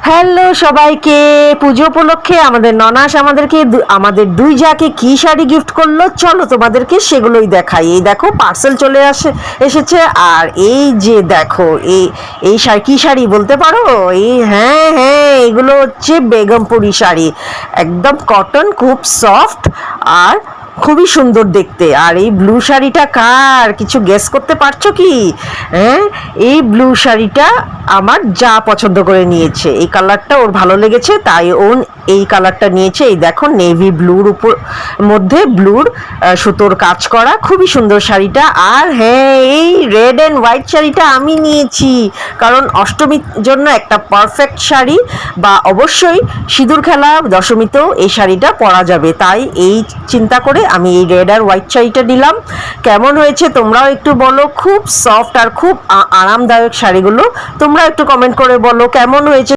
Hello সবাইকে, পুজো উপলক্ষে আমাদের ননাস আমাদের দুই জাকে কি শাড়ি গিফট করলো, চলো তোমাদেরকে সেগুলোই দেখাই। এই দেখো পার্সেল চলে এসেছে। আর এই যে দেখো, এই শাড়ি কি শাড়ি বলতে পারো? হ্যাঁ হ্যাঁ, এগুলো হচ্ছে বেগমপুরি শাড়ি, একদম কটন, খুব সফট আর খুবই সুন্দর দেখতে। আর এই ব্লু শাড়িটা কার, কিছু গেস করতে পারছো কি? হ্যাঁ, এই ব্লু শাড়িটা আমার যা পছন্দ করে নিয়েছে, এই কালারটা ওর ভালো লেগেছে, তাই ও এই কালারটা নিয়েছে। এই দেখো নেভি ব্লুর মধ্যে ব্লুর সুতোর কাজ করা, খুবই সুন্দর শাড়িটা। আর হ্যাঁ, এই রেড অ্যান্ড হোয়াইট শাড়িটা আমি নিয়েছি, কারণ অষ্টমীর জন্য একটা পারফেক্ট শাড়ি, বা অবশ্যই সিঁদুর খেলা দশমীতেও এই শাড়িটা পরা যাবে, তাই এই চিন্তা করে আমি এই রেড আর হোয়াইট শাড়িটা নিলাম। কেমন হয়েছে তোমরাও একটু বলো, খুব সফট আর খুব আরামদায়ক শাড়িগুলো, তোমরা একটু কমেন্ট করে বলো কেমন হয়েছে।